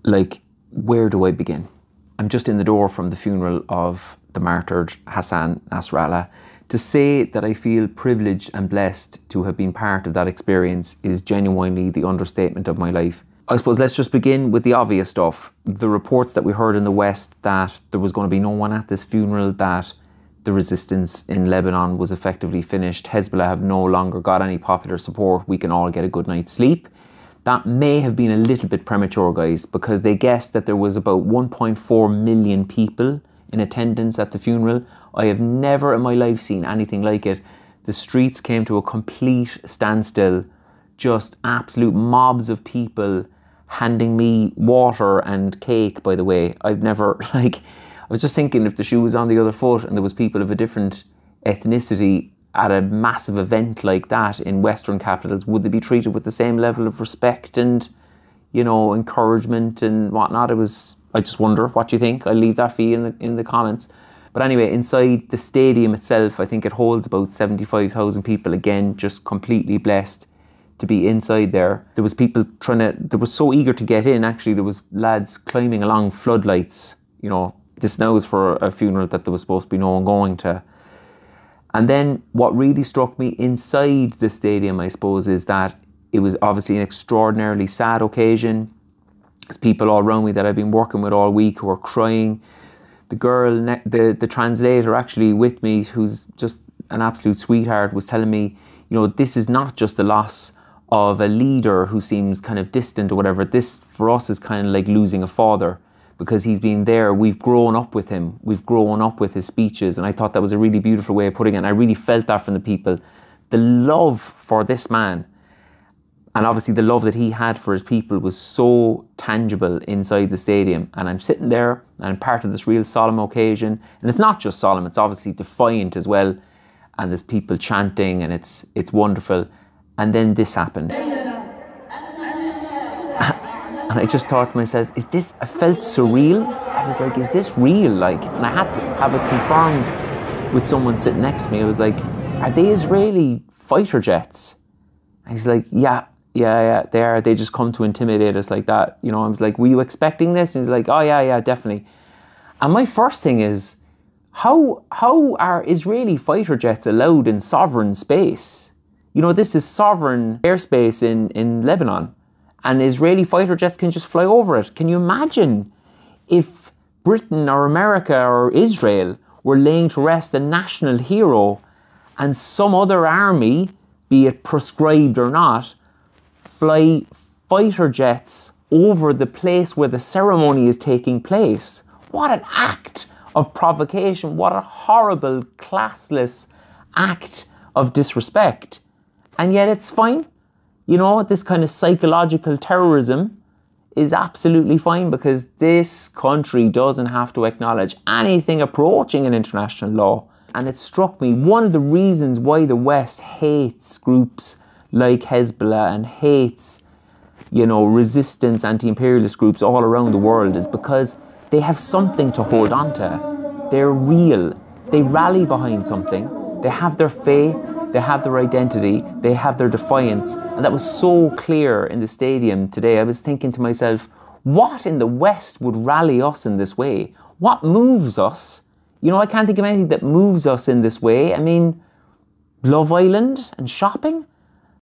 Like, where do I begin? I'm just in the door from the funeral of the martyred Hassan Nasrallah. To say that I feel privileged and blessed to have been part of that experience is genuinely the understatement of my life. I suppose let's just begin with the obvious stuff. The reports that we heard in the West that there was going to be no one at this funeral, that the resistance in Lebanon was effectively finished, Hezbollah have no longer got any popular support, we can all get a good night's sleep. That may have been a little bit premature, guys, because they guessed that there was about 1.4 million people in attendance at the funeral. I have never in my life seen anything like it. The streets came to a complete standstill, just absolute mobs of people handing me water and cake, by the way. I've never, I was just thinking, if the shoe was on the other foot and there was people of a different ethnicity at a massive event like that in Western capitals, would they be treated with the same level of respect and, you know, encouragement and whatnot? I just wonder what you think. I'll leave that for you in the comments. But anyway, inside the stadium itself, I think it holds about 75,000 people. Again, just completely blessed to be inside there. There was people they were so eager to get in, actually. There was lads climbing along floodlights. You know, this now is for a funeral that there was supposed to be no one going to. And then what really struck me inside the stadium, I suppose, is that it was obviously an extraordinarily sad occasion. There's people all around me that I've been working with all week who are crying. The girl, the translator actually with me, who's just an absolute sweetheart, was telling me, you know, this is not just the loss of a leader who seems kind of distant or whatever. This, for us, is kind of like losing a father, because he's been there. We've grown up with him. We've grown up with his speeches. And I thought that was a really beautiful way of putting it. And I really felt that from the people. The love for this man, and obviously the love that he had for his people, was so tangible inside the stadium. And I'm sitting there and I'm part of this real solemn occasion. And it's not just solemn, it's obviously defiant as well. And there's people chanting and it's wonderful. And then this happened. And I just thought to myself, I felt surreal. I was like, is this real? And I had to have it confirmed with someone sitting next to me. I was like, are they Israeli fighter jets? And he's like, yeah, they are. They just come to intimidate us like that. You know, I was like, were you expecting this? And he's like, oh yeah, definitely. And my first thing is, how are Israeli fighter jets allowed in sovereign space? You know, this is sovereign airspace in Lebanon. And Israeli fighter jets can just fly over it. Can you imagine if Britain or America or Israel were laying to rest a national hero and some other army, be it proscribed or not, fly fighter jets over the place where the ceremony is taking place? What an act of provocation. What a horrible, classless act of disrespect. And yet it's fine. You know, this kind of psychological terrorism is absolutely fine, because this country doesn't have to acknowledge anything approaching an international law. And it struck me, one of the reasons why the West hates groups like Hezbollah and hates, you know, resistance, anti-imperialist groups all around the world is because they have something to hold on to. They're real. They rally behind something. They have their faith, they have their identity, they have their defiance. And that was so clear in the stadium today. I was thinking to myself, what in the West would rally us in this way? What moves us? You know, I can't think of anything that moves us in this way. I mean, Love Island and shopping?